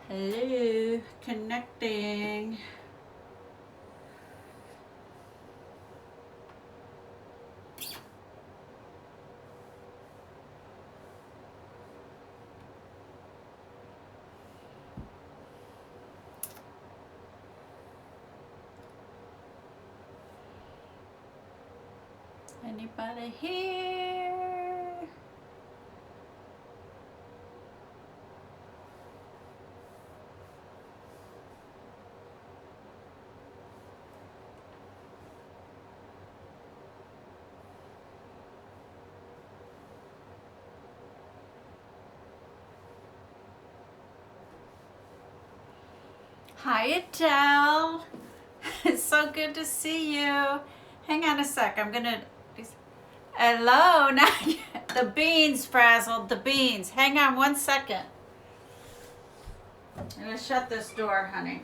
Hello, connecting. Anybody here? Hi, Adele. It's so good to see you. Hang on a sec. I'm gonna. Hello. Now the beans frazzled. The beans. Hang on one second. I'm gonna shut this door, honey.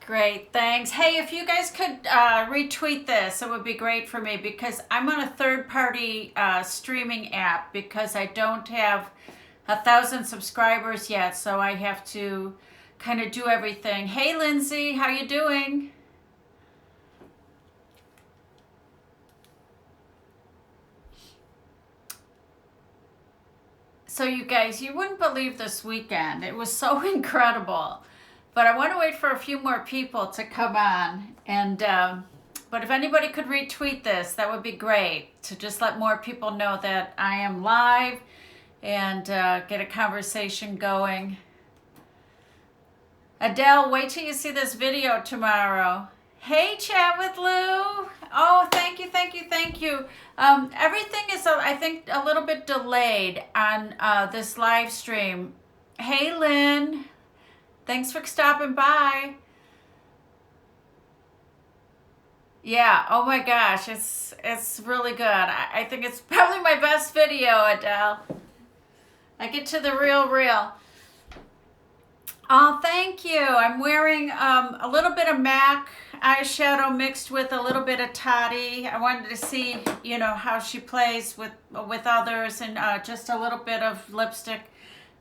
Great, thanks. Hey, if you guys could retweet this, it would be great for me because I'm on a third-party streaming app because I don't have 1,000 subscribers yet, so I have to kind of do everything. Hey, Lindsay, how you doing? So you guys, you wouldn't believe this weekend. It was so incredible. But I want to wait for a few more people to come on. But if anybody could retweet this, that would be great to just let more people know that I am live and get a conversation going. Adele, wait till you see this video tomorrow. Hey, Chat with Lou. Oh, thank you, thank you, thank you. Everything is, I think, a little bit delayed on this live stream. Hey, Lynn. Thanks for stopping by. Yeah, oh my gosh, it's really good. I think it's probably my best video, Adele. I get to the real. Oh, thank you. I'm wearing a little bit of MAC eyeshadow mixed with a little bit of Toddy. I wanted to see, how she plays with others, and just a little bit of lipstick.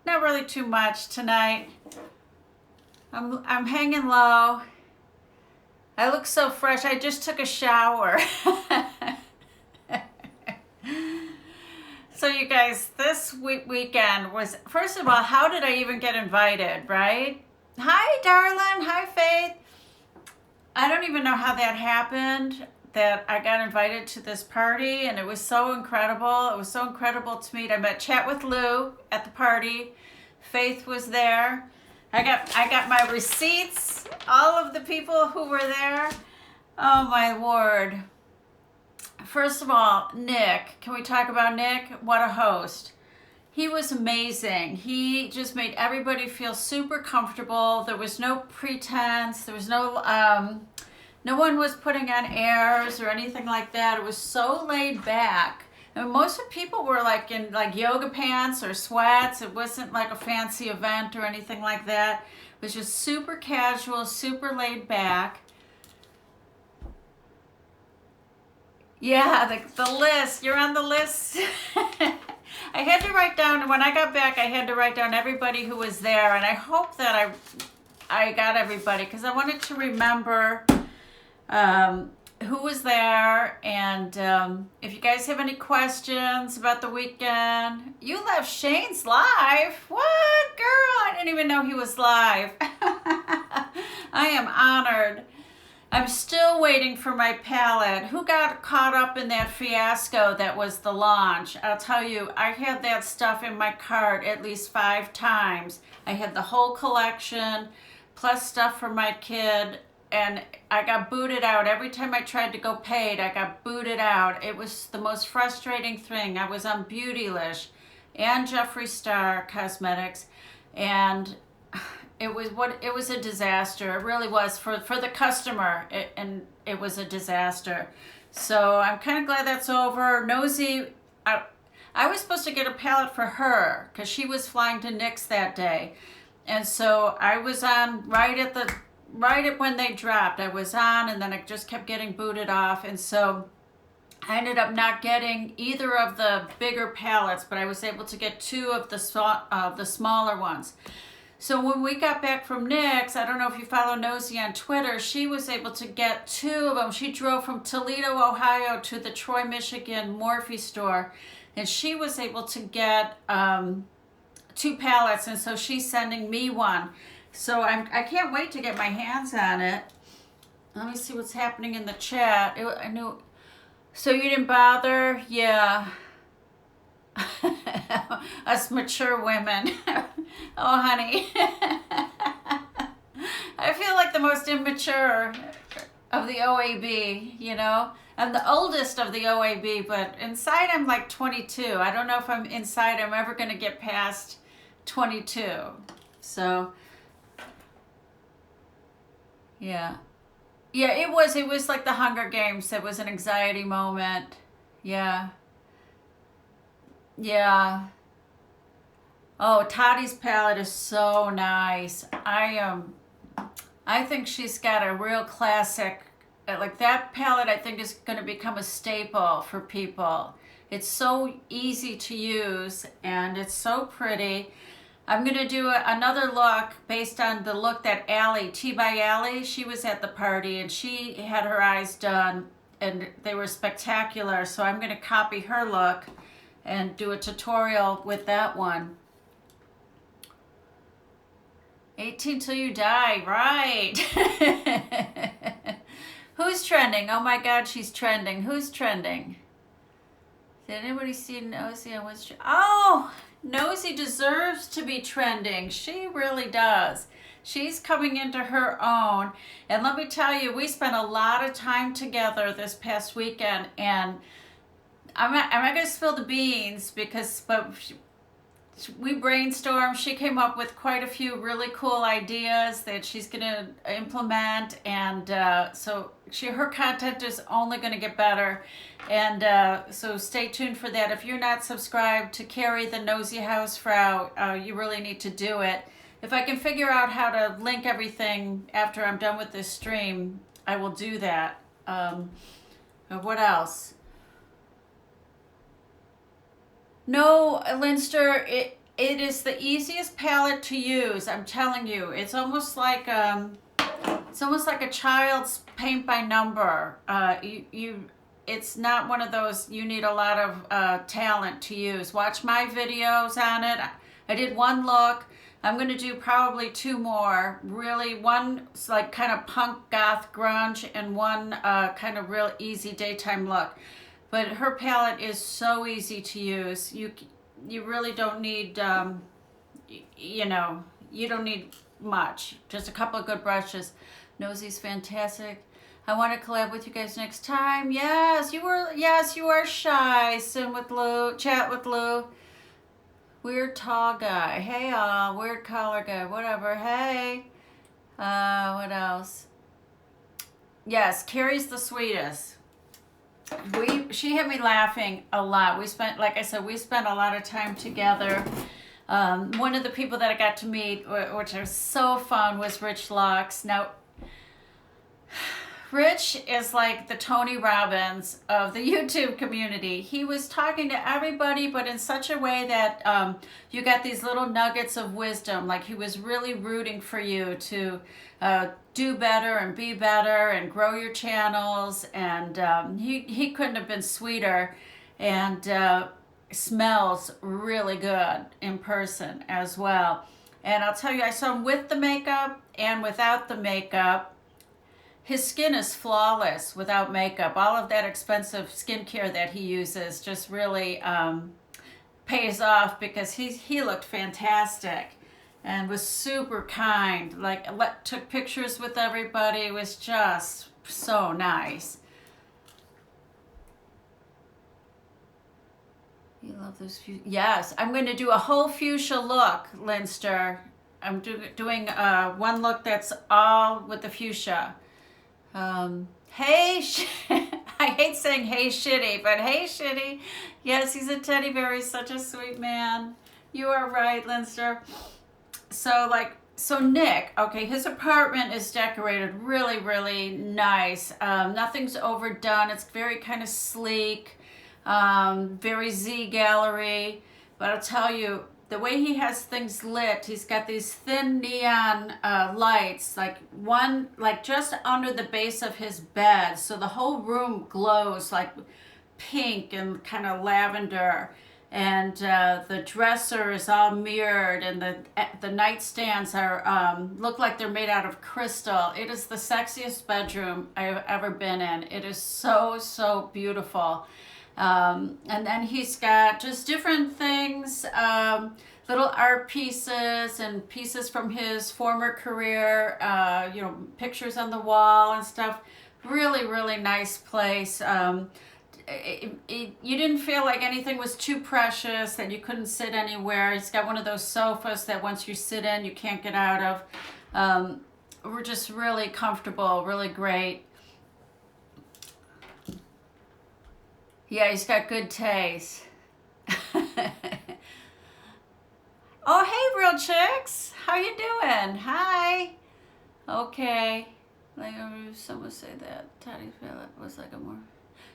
Not really too much tonight. I'm hanging low. I look so fresh. I just took a shower. So you guys, this weekend was, first of all, how did I even get invited, right? Hi, darling. Hi, Faith. I don't even know how that happened, that I got invited to this party, and it was so incredible. It was so incredible to meet. I met Chat with Lou at the party. Faith was there. I got my receipts, all of the people who were there. Oh my word. First of all, Nick, can we talk about Nick? What a host. He was amazing. He just made everybody feel super comfortable. There was no pretense. There was no one was putting on airs or anything like that. It was so laid back. And most of the people were like in like yoga pants or sweats. It wasn't like a fancy event or anything like that. It was just super casual, super laid back. Yeah, the list. You're on the list. I had to write down, when I got back, I had to write down everybody who was there. And I hope that I got everybody because I wanted to remember who was there. And if you guys have any questions about the weekend, you left Shane's live. What, girl? I didn't even know he was live. I am honored. I'm still waiting for my palette. Who got caught up in that fiasco that was the launch? I'll tell you, I had that stuff in my cart at least 5 times. I had the whole collection, plus stuff for my kid, and I got booted out. Every time I tried to go paid, I got booted out. It was the most frustrating thing. I was on Beautylish and Jeffree Star Cosmetics, and it was a disaster. It really was for the customer, and it was a disaster. So I'm kind of glad that's over. Nosy, I was supposed to get a palette for her because she was flying to Nick's that day, and so I was on right at when they dropped. I was on, and then I just kept getting booted off, and so I ended up not getting either of the bigger palettes, but I was able to get two of the smaller ones. So when we got back from NYX, I don't know if you follow Nosy on Twitter, she was able to get two of them. She drove from Toledo, Ohio to the Troy, Michigan Morphe store, and she was able to get two palettes, and so she's sending me one. So I can't wait to get my hands on it. Let me see what's happening in the chat. I knew. So you didn't bother? Yeah. Us mature women. Oh, honey. I feel like the most immature of the OAB, you know? I'm the oldest of the OAB, but inside I'm like 22. I don't know if I'm inside I'm ever going to get past 22. So, yeah. Yeah, it was like the Hunger Games. It was an anxiety moment. Yeah. Yeah. Oh, Tati's palette is so nice. I think she's got a real classic, like that palette I think is going to become a staple for people. It's so easy to use and it's so pretty. I'm going to do another look based on the look that Allie, T by Allie, she was at the party and she had her eyes done and they were spectacular. So I'm going to copy her look and do a tutorial with that one. 18 till you die, right. Who's trending? Oh my God, she's trending. Who's trending? Did anybody see Nosy on what's Oh, Nosy deserves to be trending. She really does. She's coming into her own. And let me tell you, we spent a lot of time together this past weekend, and I'm not going to spill the beans but we brainstormed. She came up with quite a few really cool ideas that she's going to implement, and so her content is only going to get better. And so stay tuned for that. If you're not subscribed to Carrie the Nosy Hausfrau, you really need to do it. If I can figure out how to link everything after I'm done with this stream, I will do that. What else? No, Linster, it is the easiest palette to use. I'm telling you, it's almost like a child's paint by number. It's not one of those you need a lot of talent to use. Watch my videos on it. I did one look. I'm going to do probably two more. Really, one's like kind of punk goth grunge, and one kind of real easy daytime look. But her palette is so easy to use. You really don't need, you don't need much. Just a couple of good brushes. Nosy's fantastic. I want to collab with you guys next time. Yes, you are shy. Sim with Lou, chat with Lou. Weird tall guy. Hey all, weird collar guy. Whatever. Hey. What else? Yes, Carrie's the sweetest. She had me laughing a lot. We spent a lot of time together. One of the people that I got to meet, which was so fun, was Rich Lux. Now, Rich is like the Tony Robbins of the YouTube community. He was talking to everybody, but in such a way that you got these little nuggets of wisdom. Like he was really rooting for you to do better and be better and grow your channels. And he couldn't have been sweeter, and smells really good in person as well. And I'll tell you, I saw him with the makeup and without the makeup. His skin is flawless without makeup. All of that expensive skincare that he uses just really pays off, because he looked fantastic and was super kind. Took pictures with everybody. It was just so nice. You love those fuchsia. Yes, I'm going to do a whole fuchsia look, Linster. I'm doing one look that's all with the fuchsia. Hey, I hate saying hey shitty, but hey shitty. Yes, he's a teddy bear. He's such a sweet man. You are right, Linster. So So Nick, okay, his apartment is decorated really, really nice. Nothing's overdone. It's very kind of sleek, very Z gallery. But I'll tell you, the way he has things lit, he's got these thin neon lights, like one, like just under the base of his bed. So the whole room glows like pink and kind of lavender, and the dresser is all mirrored, and the nightstands are look like they're made out of crystal. It is the sexiest bedroom I've ever been in. It is so beautiful. And then he's got just different things, little art pieces and pieces from his former career, pictures on the wall and stuff. Really nice place. You didn't feel like anything was too precious, that you couldn't sit anywhere. He's got one of those sofas that once you sit in, you can't get out of. We're just really comfortable, really great. Yeah, he's got good taste. Oh, hey, Real Chicks. How you doing? Hi. Okay. Like, someone say that Toddy's palette was like a more...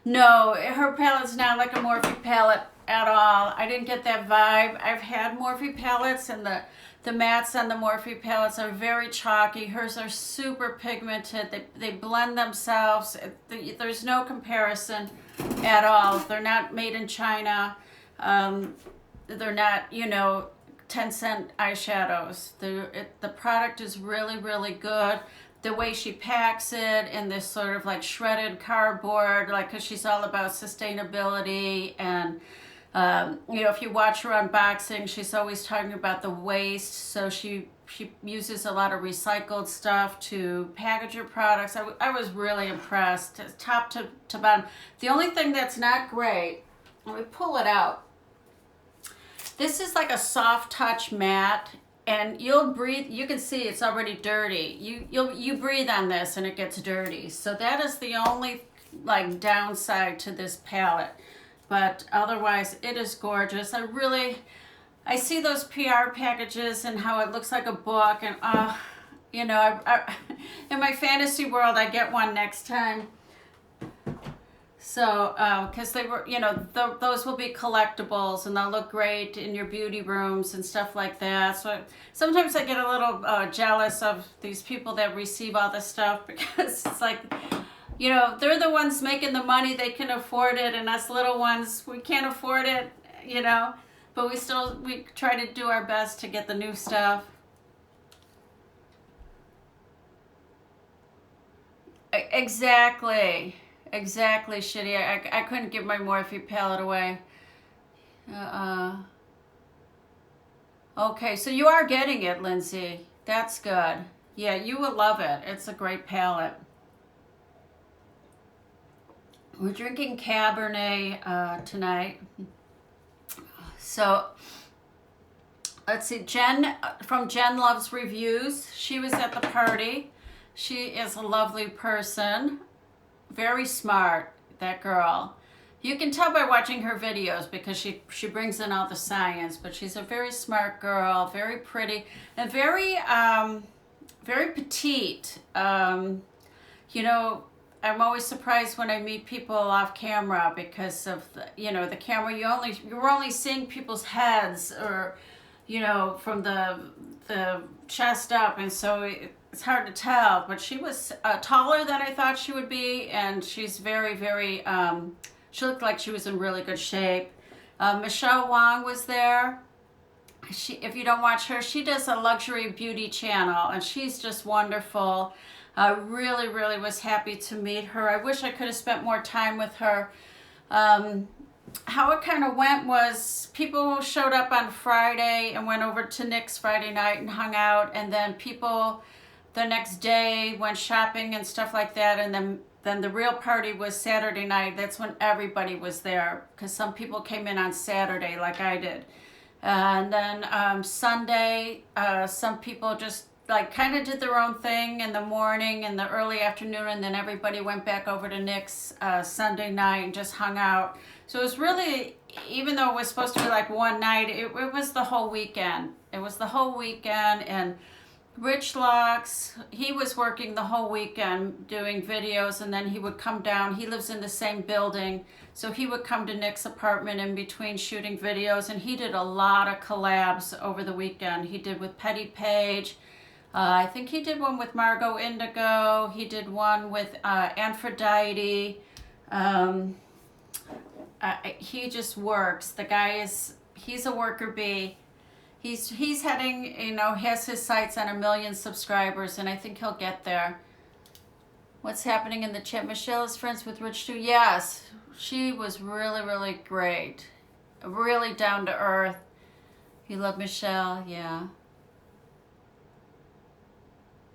No, her palette's not like a Morphe palette at all. I didn't get that vibe. I've had Morphe palettes, and the mattes on the Morphe palettes are very chalky. Hers are super pigmented. They blend themselves. There's no comparison at all. They're not made in China. They're not, 10-cent eyeshadows. The product is really good. The way she packs it in this sort of like shredded cardboard, like, because she's all about sustainability. And if you watch her unboxing, she's always talking about the waste. So she uses a lot of recycled stuff to package her products. I was really impressed, top to bottom. The only thing that's not great, let me pull it out. This is like a soft touch matte. And you'll breathe, you can see it's already dirty. You breathe on this and it gets dirty. So that is the only like downside to this palette. But otherwise it is gorgeous. I see those PR packages and how it looks like a book, and in my fantasy world I get one next time. So, because they were, those will be collectibles and they'll look great in your beauty rooms and stuff like that. So sometimes I get a little jealous of these people that receive all this stuff, because it's like, they're the ones making the money, they can afford it, and us little ones, we can't afford it, but we try to do our best to get the new stuff. Exactly, Shitty. I couldn't give my Morphe palette away. Okay, so you are getting it, Lindsay. That's good. Yeah, you will love it. It's a great palette. We're drinking Cabernet tonight. So, let's see. Jen, from Jen Loves Reviews. She was at the party. She is a lovely person. Very smart, that girl. You can tell by watching her videos, because she brings in all the science, but she's a very smart girl, very pretty, and very petite. I'm always surprised when I meet people off camera, because of the camera, you're only seeing people's heads, or from the chest up, and so it's hard to tell. But she was taller than I thought she would be, and she's very she looked like she was in really good shape. Michelle Wong was there. If you don't watch her, she does a luxury beauty channel, and she's just wonderful. I really was happy to meet her. I wish I could have spent more time with her. How it kind of went was, people showed up on Friday and went over to Nick's Friday night and hung out, and then people the next day went shopping and stuff like that, and then the real party was Saturday night. That's when everybody was there, because some people came in on Saturday like I did. And then Sunday, some people just like kind of did their own thing in the morning and the early afternoon, and then everybody went back over to Nick's Sunday night and just hung out. So it was really, even though it was supposed to be like one night, it was the whole weekend. It was the whole weekend, and Rich Locks, he was working the whole weekend doing videos, and then he would come down. He lives in the same building, so he would come to Nick's apartment in between shooting videos, and he did a lot of collabs over the weekend. He did with Petty Page. I think he did one with Margot Indigo. He did one with Aphrodite. He just works. The guy he's a worker bee. He's heading, has his sights on 1 million subscribers, and I think he'll get there. What's happening in the chat? Michelle is friends with Rich too. Yes, she was really, really great. Really down to earth. You love Michelle? Yeah.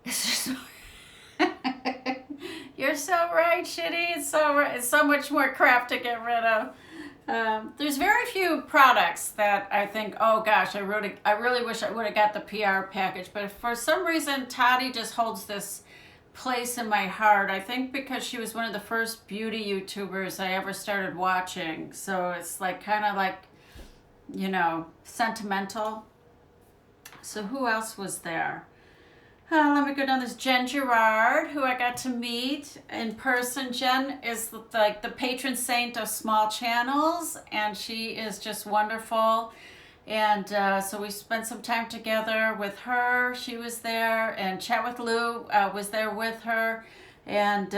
It's just... You're so right, Shitty. It's so much more crap to get rid of. There's very few products that I think, oh gosh, I really wish I would have got the PR package. But for some reason, Toddy just holds this place in my heart. I think because she was one of the first beauty YouTubers I ever started watching. So it's like kind of like, sentimental. So who else was there? Let me go down this. Jen Gerard, who I got to meet in person. Jen is like the patron saint of small channels, and she is just wonderful. And so we spent some time together with her. She was there, and Chat with Lou was there with her. And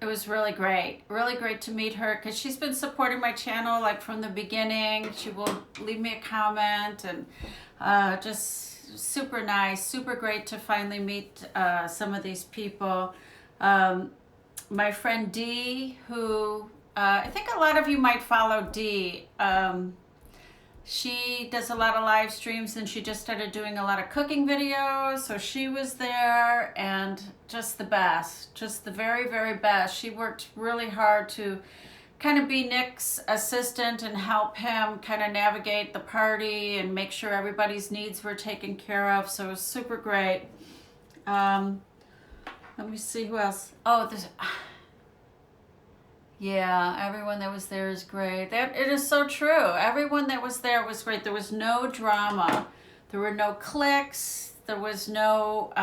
it was really great to meet her, because she's been supporting my channel like from the beginning. She will leave me a comment, and just super nice, super great to finally meet some of these people. My friend Dee, who I think a lot of you might follow Dee. She does a lot of live streams, and she just started doing a lot of cooking videos, so she was there, and just the best, just the very, very best. She worked really hard to kind of be Nick's assistant and help him kind of navigate the party and make sure everybody's needs were taken care of. So it was super great. Let me see who else. Oh, yeah, everyone that was there is great. It is so true. Everyone that was there was great. There was no drama. There were no cliques. There was no...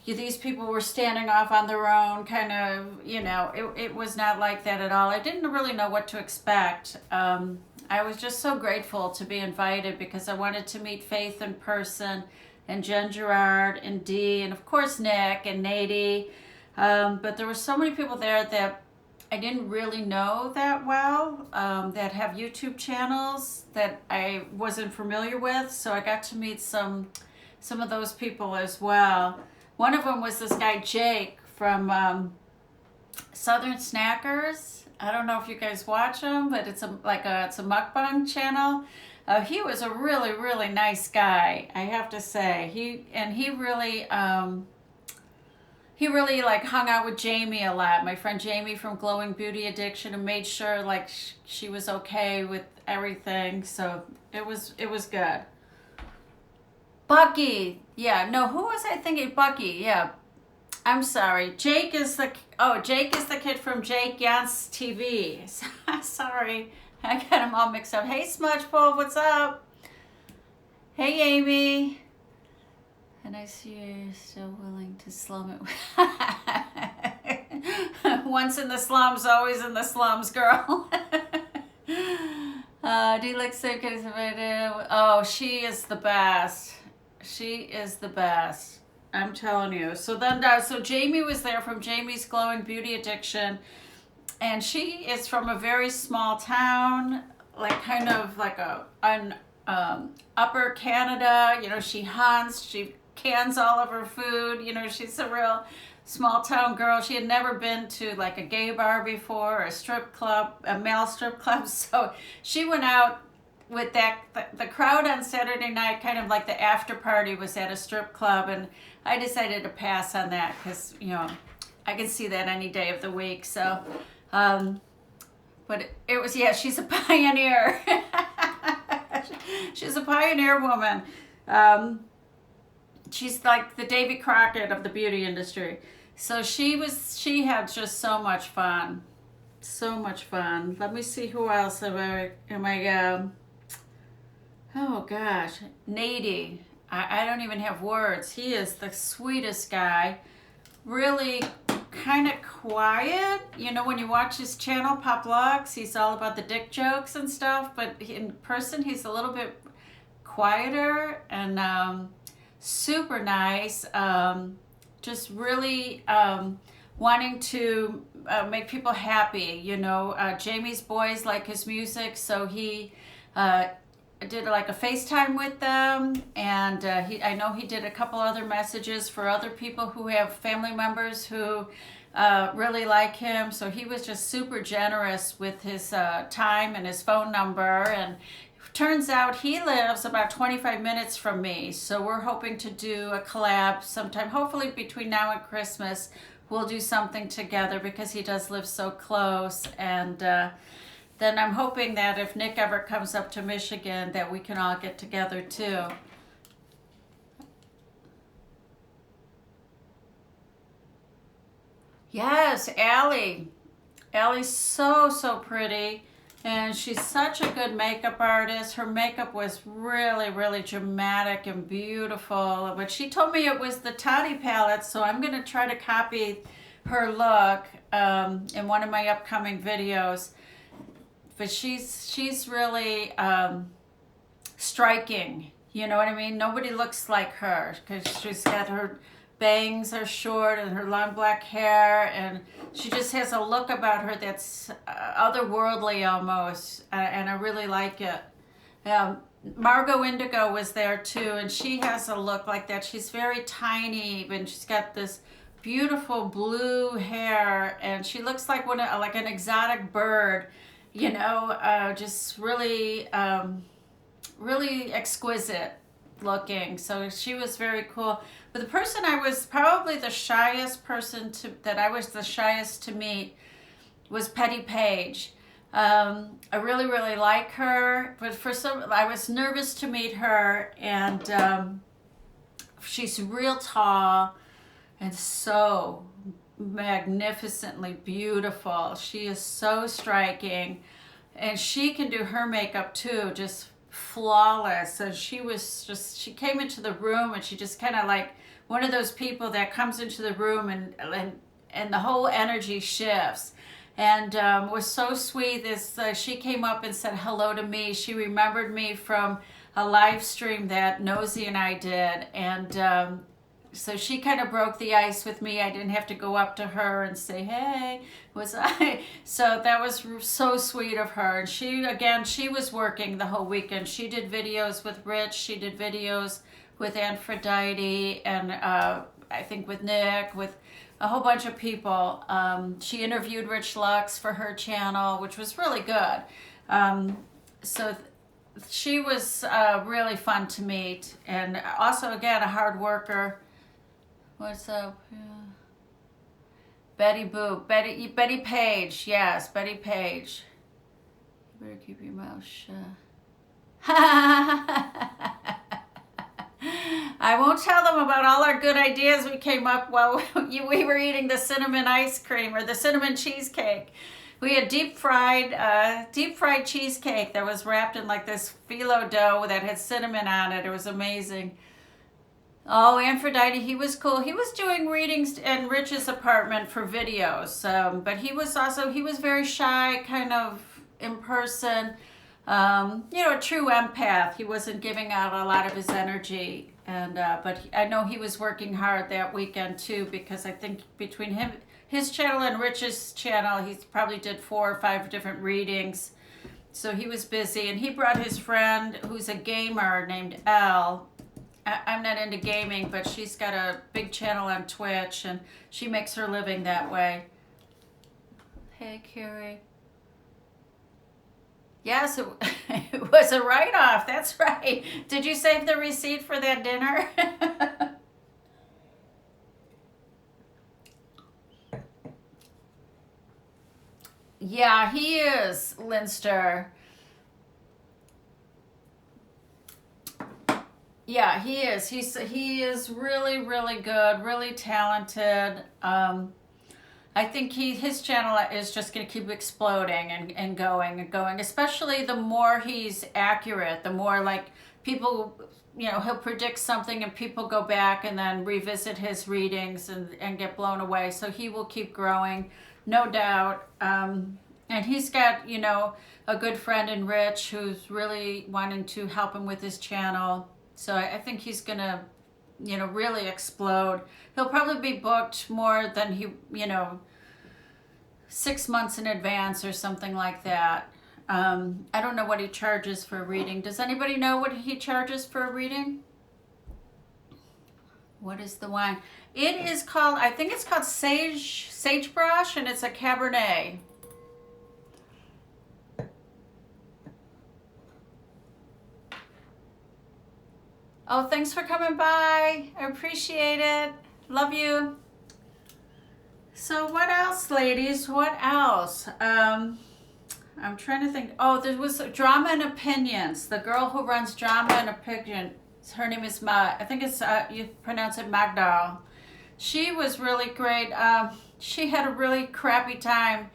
these people were standing off on their own, kind of, it was not like that at all. I didn't really know what to expect. I was just so grateful to be invited, because I wanted to meet Faith in person, and Jen Gerard, and Dee, and of course Nick and Nady. But there were so many people there that I didn't really know that well, that have YouTube channels that I wasn't familiar with. So I got to meet some of those people as well. One of them was this guy, Jake, from Southern Snackers. I don't know if you guys watch him, but it's a mukbang channel. He was a really, really nice guy, I have to say. He really like hung out with Jamie a lot. My friend Jamie from Glowing Beauty Addiction, and made sure like she was okay with everything. So it was good. Bucky. Yeah, no, who was I thinking? Bucky, yeah. I'm sorry. Jake is the kid from Jake Yance TV. Sorry. I got him all mixed up. Hey, Smudgepole, what's up? Hey, Amy. And I see you're still willing to slum it. Once in the slums, always in the slums, girl. Do you like Circus? Oh, she is the best. She is the best. I'm telling you. So Jamie was there from Jamie's Glowing Beauty Addiction, and she is from a very small town, like kind of like an upper Canada. She hunts, she cans all of her food. She's a real small town girl. She had never been to like a gay bar before, or a strip club, a male strip club. So she went out with the crowd on Saturday night, kind of like the after party was at a strip club, and I decided to pass on that, because I can see that any day of the week. So but it was, yeah, she's a pioneer. She's a pioneer woman. She's like the Davy Crockett of the beauty industry. So she had just so much fun. So much fun. Let me see who else oh gosh, Nady. I don't even have words. He is the sweetest guy. Really kind of quiet. You know, when you watch his channel, Pop Lux, he's all about the dick jokes and stuff. But in person, he's a little bit quieter and super nice. Just really wanting to make people happy. You know, Jamie's boys like his music, so he did like a FaceTime with them, and I know he did a couple other messages for other people who have family members who really like him. So he was just super generous with his time and his phone number. And turns out he lives about 25 minutes from me, so we're hoping to do a collab sometime, hopefully between now and Christmas. We'll do something together because he does live so close. And then I'm hoping that if Nick ever comes up to Michigan, that we can all get together too. Yes, Allie. Allie's so pretty. And she's such a good makeup artist. Her makeup was really dramatic and beautiful. But she told me it was the Toddy palette, so I'm going to try to copy her look in one of my upcoming videos. But she's really striking. You know what I mean? Nobody looks like her because she's got her bangs are short and her long black hair, and she just has a look about her that's otherworldly almost, and I really like it. Margot Indigo was there too, and she has a look like that. She's very tiny, and she's got this beautiful blue hair, and she looks like like an exotic bird, you know, just really really exquisite looking. So she was very cool. But the person I was probably the shyest person that I was the shyest to meet was Petty Page. I really like her, but I was nervous to meet her, and she's real tall and so magnificently beautiful. She is so striking, and she can do her makeup too, just flawless. So she came into the room, and she just kind of like one of those people that comes into the room and the whole energy shifts, and was so sweet. She came up and said hello to me. She remembered me from a live stream that Nosy and I did, and so she kind of broke the ice with me. I didn't have to go up to her and say, hey, was I? So that was so sweet of her. And she was working the whole weekend. She did videos with Rich. She did videos with Aphrodite, and I think with Nick, with a whole bunch of people. She interviewed Rich Lux for her channel, which was really good. So she was really fun to meet, and also, again, a hard worker. What's up? Yeah. Betty Boop. Betty Page. Yes, Betty Page. You better keep your mouth shut. I won't tell them about all our good ideas we came up while we were eating the cinnamon ice cream or the cinnamon cheesecake. We had deep fried cheesecake that was wrapped in like this phyllo dough that had cinnamon on it. It was amazing. Oh, Aphrodite, he was cool. He was doing readings in Rich's apartment for videos, but he was very shy, kind of in person. A true empath. He wasn't giving out a lot of his energy, but I know he was working hard that weekend too, because I think between his channel and Rich's channel, he probably did 4 or 5 different readings. So he was busy, and he brought his friend who's a gamer named Elle. I'm not into gaming, but she's got a big channel on Twitch, and she makes her living that way. Hey, Carrie. Yes, it was a write-off. That's right. Did you save the receipt for that dinner? Yeah, he is, Linster. Yeah, he is. He is really good, really talented. I think his channel is just going to keep exploding and going, especially the more he's accurate, the more like people, he'll predict something and people go back and then revisit his readings and get blown away. So he will keep growing, no doubt. And he's got, a good friend in Rich who's really wanting to help him with his channel. So I think he's going to, really explode. He'll probably be booked more than 6 months in advance or something like that. I don't know what he charges for a reading. Does anybody know what he charges for a reading? What is the wine? It is called, I think it's called Sagebrush, and it's a Cabernet. Oh, thanks for coming by. I appreciate it. Love you. So what else, ladies? What else? I'm trying to think. Oh, there was Drama and Opinions. The girl who runs Drama and Opinions, her name is I think it's, you pronounce it Magdal. She was really great. She had a really crappy time.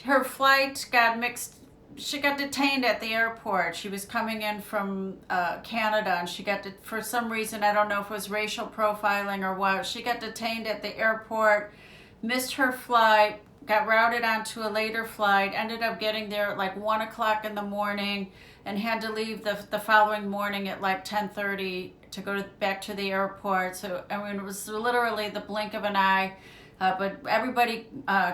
Her flight got mixed. She got detained at the airport. She was coming in from Canada, and she got, for some reason, I don't know if it was racial profiling or what, she got detained at the airport, missed her flight, got routed onto a later flight, ended up getting there at like 1 o'clock in the morning, and had to leave the following morning at like 10:30 to go back to the airport. So, I mean, it was literally the blink of an eye. But everybody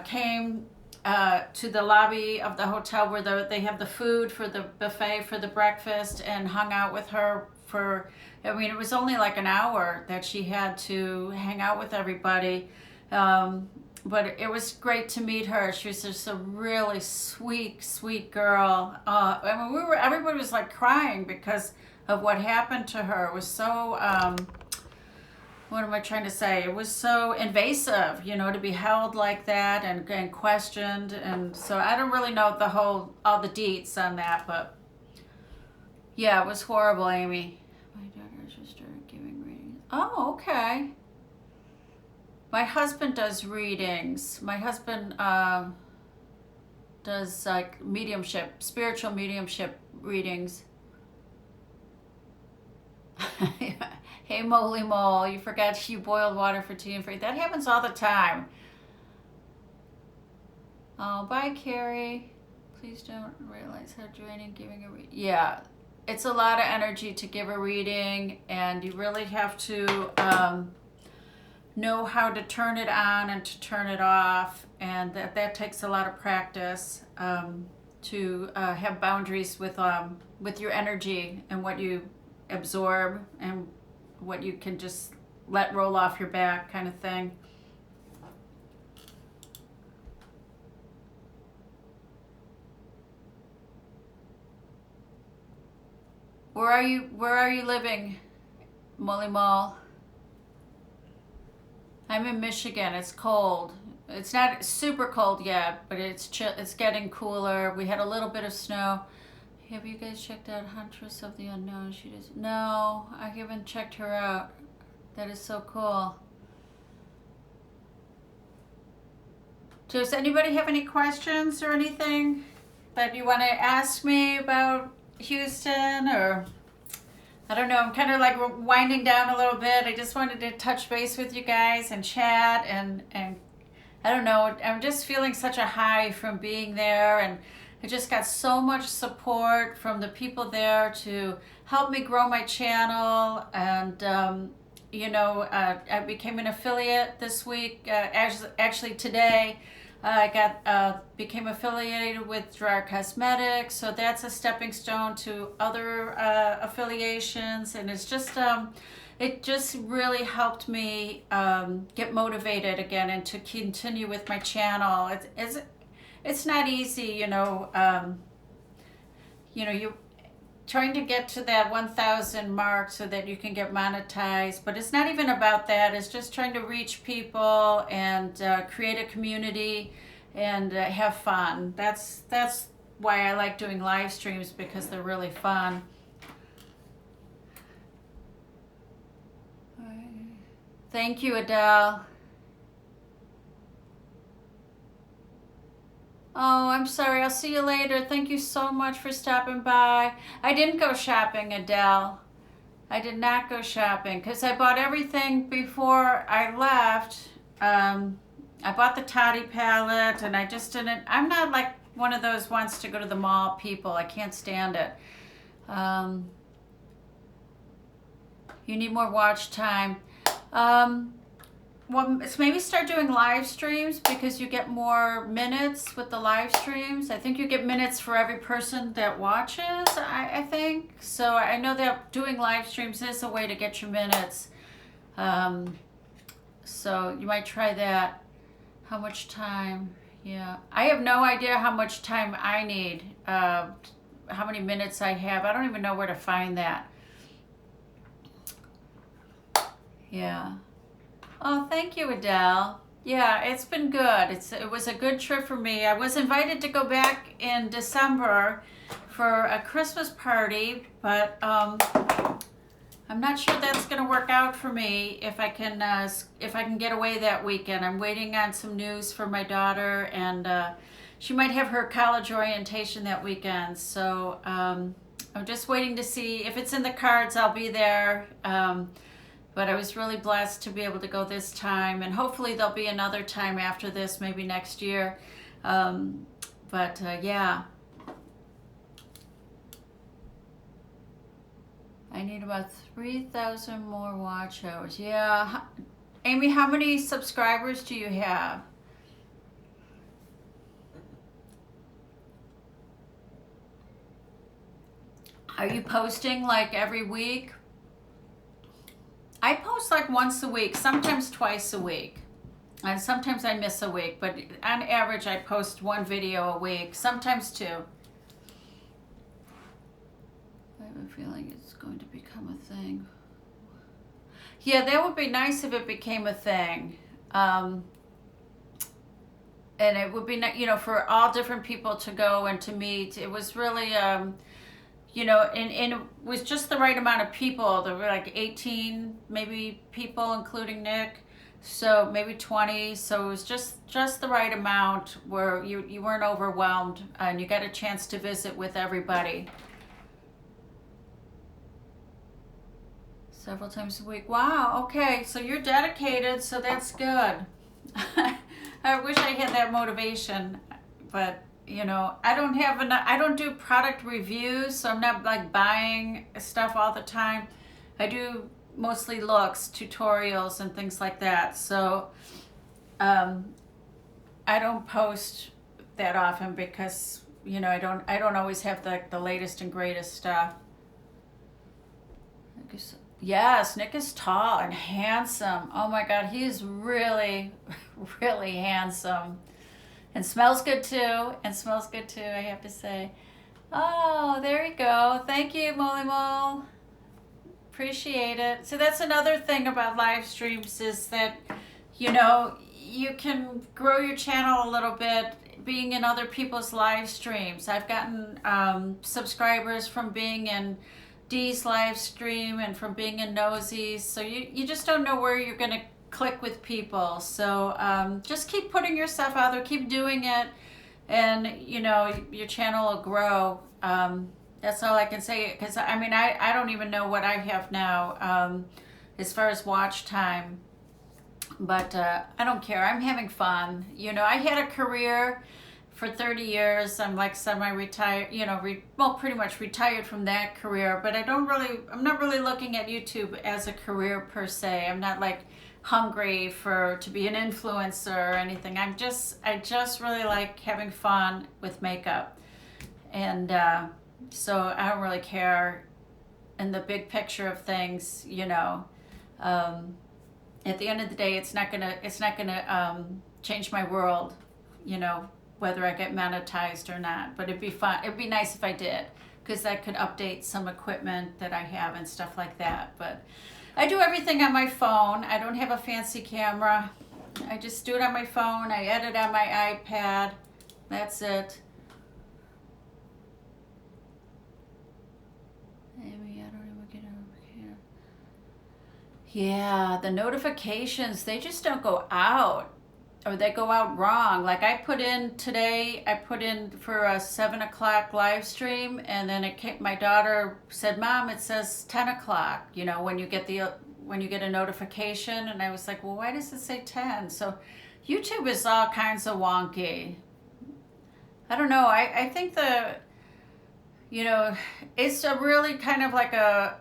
came to the lobby of the hotel where they have the food for the buffet for the breakfast, and hung out with her for, I mean, it was only like an hour that she had to hang out with everybody. But it was great to meet her. She was just a really sweet girl. I mean, everybody was like crying because of what happened to her. It was so, what am I trying to say? It was so invasive, to be held like that and questioned. And so I don't really know all the deets on that, but yeah, it was horrible, Amy. My daughter just started giving readings. Oh, okay. My husband does readings. My husband does like spiritual mediumship readings. Hey, Moly Mole, you forgot you boiled water for tea and free. That happens all the time. Oh, bye, Carrie. Please don't realize how draining giving a reading. Yeah, it's a lot of energy to give a reading, and you really have to know how to turn it on and to turn it off, and that takes a lot of practice to have boundaries with your energy and what you absorb and what you can just let roll off your back, kind of thing. Where are you living, Molly Mall? I'm in Michigan. It's cold. It's not super cold yet, but it's getting cooler. We had a little bit of snow. Have you guys checked out Huntress of the Unknown? No, I haven't checked her out. That is so cool. Does anybody have any questions or anything that you want to ask me about Houston? Or I don't know, I'm kind of like winding down a little bit. I just wanted to touch base with you guys and chat, and I don't know, I'm just feeling such a high from being there, and I just got so much support from the people there to help me grow my channel. And I became an affiliate this week. Actually today, I became affiliated with Gerard Cosmetics, so that's a stepping stone to other affiliations, and it's just it just really helped me get motivated again and to continue with my channel. It's not easy, you're trying to get to that 1,000 mark so that you can get monetized, but it's not even about that. It's just trying to reach people and create a community and have fun. That's why I like doing live streams, because they're really fun. Thank you, Adele. Oh, I'm sorry. I'll see you later. Thank you so much for stopping by. I didn't go shopping, Adele. I did not go shopping because I bought everything before I left. I bought the Toddy palette and I just didn't. I'm not like one of those wants to go to the mall people. I can't stand it. Um, you need more watch time. Well, maybe start doing live streams because you get more minutes with the live streams. I think you get minutes for every person that watches, I think. So I know that doing live streams is a way to get your minutes. So you might try that. How much time? Yeah. I have no idea how much time I need, how many minutes I have. I don't even know where to find that. Yeah. Oh, thank you, Adele. Yeah, it's been good. It was a good trip for me. I was invited to go back in December for a Christmas party, but I'm not sure that's going to work out for me if I can get away that weekend. I'm waiting on some news for my daughter, and she might have her college orientation that weekend. So I'm just waiting to see if it's in the cards. I'll be there. But I was really blessed to be able to go this time, and hopefully there'll be another time after this, maybe next year. Yeah. I need about 3,000 more watch hours. Yeah. Amy, how many subscribers do you have? Are you posting like every week? I post like once a week, sometimes twice a week. And sometimes I miss a week, but on average I post one video a week, sometimes two. I have a feeling it's going to become a thing. Yeah, that would be nice if it became a thing. And it would be, for all different people to go and to meet. It was really, and it was just the right amount of people. There were like 18 maybe people, including Nick, so maybe 20. So it was just the right amount where you weren't overwhelmed and you got a chance to visit with everybody. Several times a week. Wow, okay, so you're dedicated, so that's good. I wish I had that motivation, but I don't have enough. I don't do product reviews, so I'm not like buying stuff all the time. I do mostly looks, tutorials, and things like that. So I don't post that often because I don't always have the latest and greatest stuff. Yes, Nick is tall and handsome. Oh my God, he's really, really handsome. And smells good too. I have to say. Oh, there you go. Thank you, Molly Mole. Appreciate it. So that's another thing about live streams is that, you can grow your channel a little bit being in other people's live streams. I've gotten subscribers from being in Dee's live stream and from being in Nosey's. So you just don't know where you're going to click with people. So just keep putting yourself out there, keep doing it, and your channel will grow. That's all I can say, because I don't even know what I have now as far as watch time, but I don't care. I'm having fun. I had a career for 30 years. I'm like semi-retired, pretty much retired from that career, but I'm not really looking at YouTube as a career per se. I'm not like hungry to be an influencer or anything. I just really like having fun with makeup, and so I don't really care in the big picture of things. At the end of the day, it's not gonna change my world, whether I get monetized or not. But it'd be fun. It'd be nice if I did, because I could update some equipment that I have and stuff like that. But I do everything on my phone. I don't have a fancy camera. I just do it on my phone. I edit on my iPad. That's it. Maybe I don't even get over here. Yeah, the notifications, they just don't go out. or they go out wrong. Like I put in today, I put in for a 7 o'clock live stream, and then it came, my daughter said, "Mom, it says 10 o'clock." You know, when you get a notification, and I was like, "Well, why does it say 10?" So YouTube is all kinds of wonky. I don't know. I think it's a really kind of like a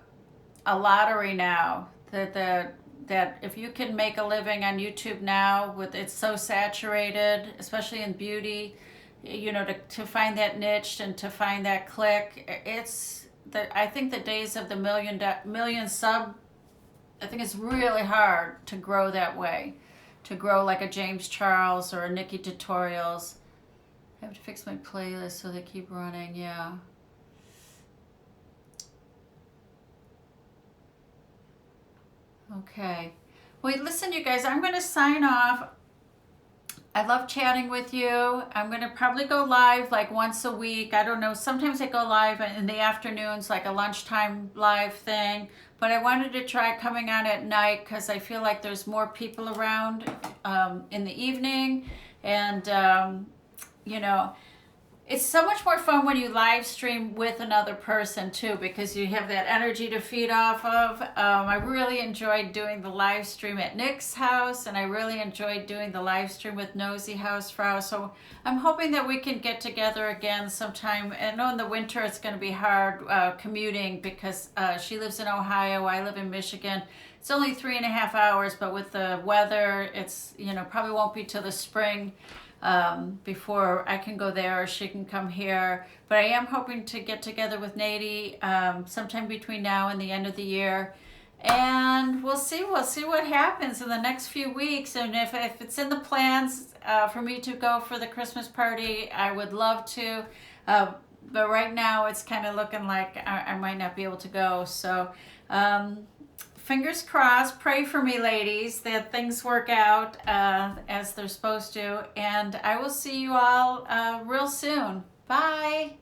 lottery now that if you can make a living on YouTube now, with it's so saturated, especially in beauty, to find that niche and to find that click, I think the days of the million sub, I think it's really hard to grow that way, to grow like a James Charles or a Nikki Tutorials. I have to fix my playlist so they keep running. Yeah. Okay. Wait, listen, you guys, I'm going to sign off. I love chatting with you. I'm going to probably go live like once a week. I don't know. Sometimes I go live in the afternoons, like a lunchtime live thing. But I wanted to try coming on at night because I feel like there's more people around in the evening. And, it's so much more fun when you live stream with another person too, because you have that energy to feed off of. I really enjoyed doing the live stream at Nick's house, and I really enjoyed doing the live stream with Nosy Hausfrau. So I'm hoping that we can get together again sometime. I know in the winter it's going to be hard commuting because she lives in Ohio, I live in Michigan. It's only 3.5 hours, but with the weather, it's probably won't be till the spring. Before I can go there or she can come here. But I am hoping to get together with Nady sometime between now and the end of the year. And we'll see what happens in the next few weeks. And if it's in the plans for me to go for the Christmas party, I would love to. But right now it's kind of looking like I might not be able to go. So fingers crossed. Pray for me, ladies, that things work out as they're supposed to. And I will see you all real soon. Bye.